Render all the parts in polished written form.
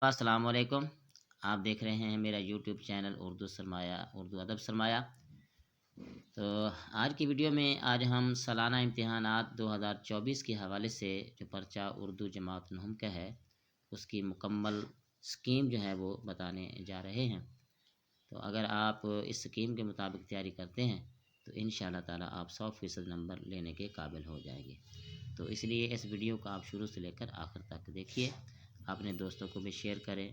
السلام علیکم۔ آپ دیکھ رہے ہیں میرا یوٹیوب چینل اردو سرمایہ، اردو ادب سرمایہ۔ تو آج کی ویڈیو میں ہم سالانہ امتحانات 2024 کے حوالے سے جو پرچہ اردو جماعت نہم کا ہے اس کی مکمل سکیم جو ہے وہ بتانے جا رہے ہیں۔ تو اگر آپ اس سکیم کے مطابق تیاری کرتے ہیں تو انشاءاللہ تعالی آپ 100% نمبر لینے کے قابل ہو جائیں گے۔ تو اس لیے اس ویڈیو کو آپ شروع سے لے کر آخر تک دیکھیے، اپنے دوستوں کو بھی شیئر کریں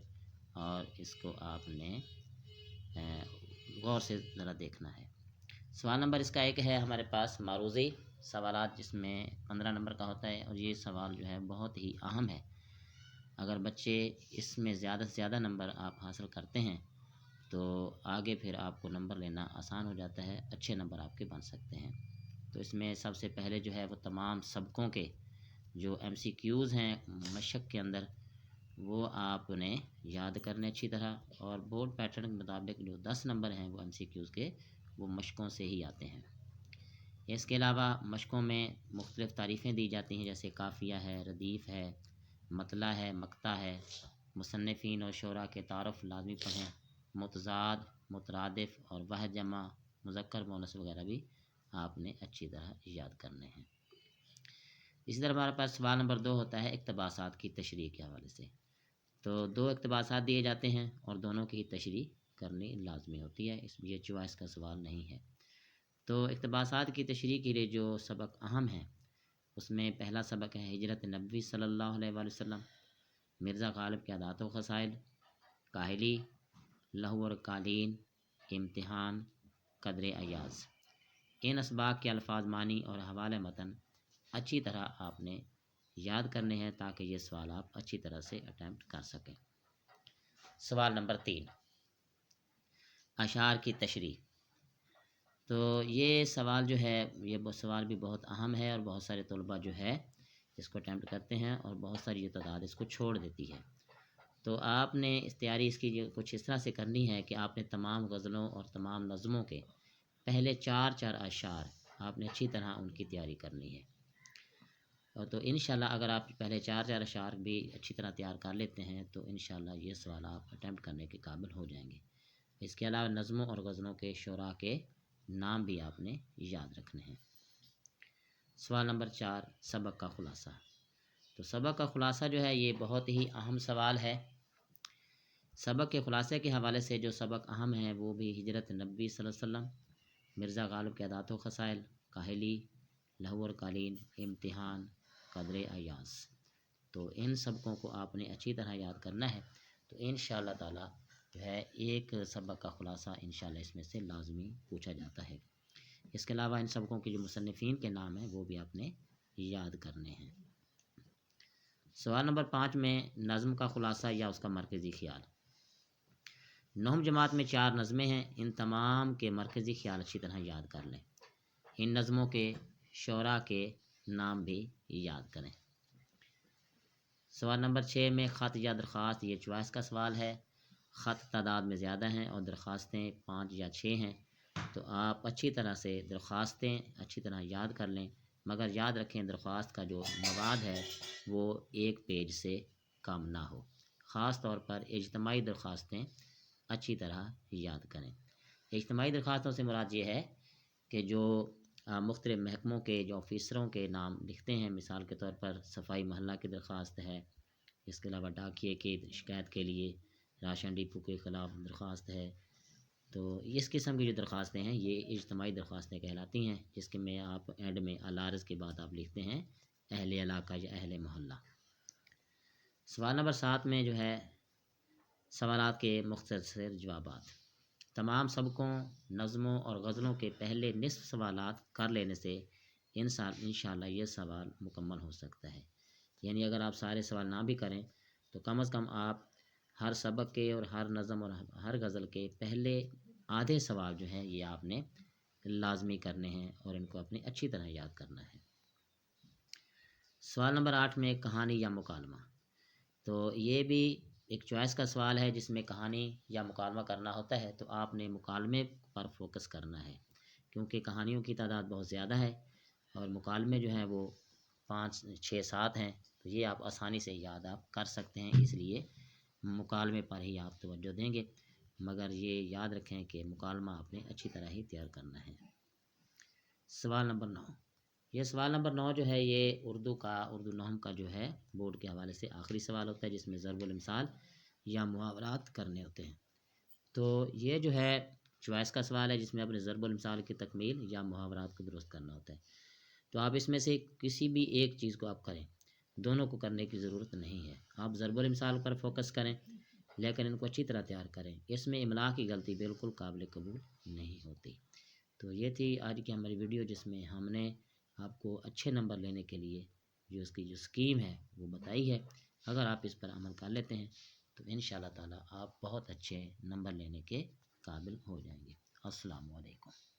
اور اس کو آپ نے غور سے ذرا دیکھنا ہے۔ سوال نمبر اس کا ایک ہے ہمارے پاس معروضی سوالات، جس میں 15 نمبر کا ہوتا ہے، اور یہ سوال جو ہے بہت ہی اہم ہے۔ اگر بچے اس میں زیادہ سے زیادہ نمبر آپ حاصل کرتے ہیں تو آگے پھر آپ کو نمبر لینا آسان ہو جاتا ہے، اچھے نمبر آپ کے بن سکتے ہیں۔ تو اس میں سب سے پہلے جو ہے وہ تمام سبقوں کے جو MCQs ہیں مشق کے اندر، وہ آپ نے یاد کرنے اچھی طرح، اور بورڈ پیٹرن کے مطابق جو 10 نمبر ہیں وہ MCQs کے وہ مشقوں سے ہی آتے ہیں۔ اس کے علاوہ مشقوں میں مختلف تعریفیں دی جاتی ہیں، جیسے قافیہ ہے، ردیف ہے، مطلع ہے، مقطع ہے، مصنفین اور شعراء کے تعارف لازمی پڑھیں، متضاد، مترادف اور واحد جمع، مذکر مؤنث وغیرہ بھی آپ نے اچھی طرح یاد کرنے ہیں۔ اسی طرح ہمارے پاس سوال نمبر 2 ہوتا ہے اقتباسات کی تشریح کے حوالے سے۔ تو 2 اقتباسات دیے جاتے ہیں اور دونوں کی تشریح کرنی لازمی ہوتی ہے، اس یہ چوائس کا سوال نہیں ہے۔ تو اقتباسات کی تشریح کے لیے جو سبق اہم ہیں اس میں پہلا سبق ہے ہجرت نبوی صلی اللہ علیہ وآلہ وسلم، مرزا غالب کے عادات و خصائل، کاہلی، لہو اور قالین، امتحان، قدر ایاز۔ ان اسباق کے الفاظ، معنی اور حوالہ متن اچھی طرح آپ نے یاد کرنے ہیں تاکہ یہ سوال آپ اچھی طرح سے اٹیمپٹ کر سکیں۔ سوال نمبر 3، اشعار کی تشریح۔ تو یہ سوال جو ہے یہ سوال بھی بہت اہم ہے، اور بہت سارے طلباء جو ہے اس کو اٹیمپٹ کرتے ہیں اور بہت ساری یہ تعداد اس کو چھوڑ دیتی ہے۔ تو آپ نے تیاری اس کی کچھ اس طرح سے کرنی ہے کہ آپ نے تمام غزلوں اور تمام نظموں کے پہلے 4 اشعار آپ نے اچھی طرح ان کی تیاری کرنی ہے۔ اور تو انشاءاللہ اگر آپ پہلے 4 اشعار بھی اچھی طرح تیار کر لیتے ہیں تو انشاءاللہ یہ سوال آپ اٹیمپٹ کرنے کے قابل ہو جائیں گے۔ اس کے علاوہ نظموں اور غزلوں کے شعراء کے نام بھی آپ نے یاد رکھنے ہیں۔ سوال نمبر 4، سبق کا خلاصہ۔ تو سبق کا خلاصہ جو ہے یہ بہت ہی اہم سوال ہے۔ سبق کے خلاصے کے حوالے سے جو سبق اہم ہیں وہ بھی ہجرت نبوی صلی اللہ علیہ وسلم، مرزا غالب کے عادات و خصائل، کاہلی، لہو اور قالین، امتحان، قدر ایاز۔ تو ان سبقوں کو آپ نے اچھی طرح یاد کرنا ہے۔ تو انشاءاللہ تعالی جو ہے ایک سبق کا خلاصہ انشاءاللہ اس میں سے لازمی پوچھا جاتا ہے۔ اس کے علاوہ ان سبقوں کے جو مصنفین کے نام ہیں وہ بھی آپ نے یاد کرنے ہیں۔ سوال نمبر 5 میں نظم کا خلاصہ یا اس کا مرکزی خیال۔ نہم جماعت میں 4 نظمیں ہیں، ان تمام کے مرکزی خیال اچھی طرح یاد کر لیں۔ ان نظموں کے شعراء کے نام بھی یاد کریں۔ سوال نمبر 6 میں خط یا درخواست، یہ چوائس کا سوال ہے۔ خط تعداد میں زیادہ ہیں اور درخواستیں 5 یا 6 ہیں، تو آپ اچھی طرح سے درخواستیں اچھی طرح یاد کر لیں، مگر یاد رکھیں درخواست کا جو مواد ہے وہ 1 پیج سے کم نہ ہو۔ خاص طور پر اجتماعی درخواستیں اچھی طرح یاد کریں۔ اجتماعی درخواستوں سے مراد یہ ہے کہ جو مختلف محکموں کے جو آفیسروں کے نام لکھتے ہیں، مثال کے طور پر صفائی محلہ کی درخواست ہے، اس کے علاوہ ڈاکیے کی شکایت کے لیے، راشن ڈپو کے خلاف درخواست ہے، تو اس قسم کی جو درخواستیں ہیں یہ اجتماعی درخواستیں کہلاتی ہیں، جس کے میں آپ اینڈ میں العارض کے بعد آپ لکھتے ہیں اہل علاقہ یا اہل محلہ۔ سوال نمبر 7 میں جو ہے سوالات کے مختصر جوابات۔ تمام سبقوں، نظموں اور غزلوں کے پہلے نصف سوالات کر لینے سے انشاءاللہ یہ سوال مکمل ہو سکتا ہے۔ یعنی اگر آپ سارے سوال نہ بھی کریں تو کم از کم آپ ہر سبق کے اور ہر نظم اور ہر غزل کے پہلے آدھے سوال جو ہیں یہ آپ نے لازمی کرنے ہیں اور ان کو اپنی اچھی طرح یاد کرنا ہے۔ سوال نمبر 8 میں کہانی یا مکالمہ۔ تو یہ بھی ایک چوائس کا سوال ہے جس میں کہانی یا مکالمہ کرنا ہوتا ہے، تو آپ نے مکالمے پر فوکس کرنا ہے، کیونکہ کہانیوں کی تعداد بہت زیادہ ہے اور مکالمے جو ہیں وہ 5 6 7 ہیں، تو یہ آپ آسانی سے یاد آپ کر سکتے ہیں، اس لیے مکالمے پر ہی آپ توجہ دیں گے، مگر یہ یاد رکھیں کہ مکالمہ آپ نے اچھی طرح ہی تیار کرنا ہے۔ سوال نمبر 9، یہ سوال نمبر 9 جو ہے یہ اردو نحو کا جو ہے بورڈ کے حوالے سے آخری سوال ہوتا ہے، جس میں ضرب الامثال یا محاورات کرنے ہوتے ہیں۔ تو یہ جو ہے چوائس کا سوال ہے، جس میں اپنے ضرب الامثال کی تکمیل یا محاورات کو درست کرنا ہوتا ہے۔ تو آپ اس میں سے کسی بھی ایک چیز کو آپ کریں، دونوں کو کرنے کی ضرورت نہیں ہے۔ آپ ضرب الامثال پر فوکس کریں، لیکن ان کو اچھی طرح تیار کریں، اس میں املا کی غلطی بالکل قابل قبول نہیں ہوتی۔ تو یہ تھی آج کی ہماری ویڈیو، جس میں ہم نے آپ کو اچھے نمبر لینے کے لیے جو اس کی جو اسکیم ہے وہ بتائی ہے۔ اگر آپ اس پر عمل کر لیتے ہیں تو انشاءاللہ تعالی آپ بہت اچھے نمبر لینے کے قابل ہو جائیں گے۔ السلام علیکم۔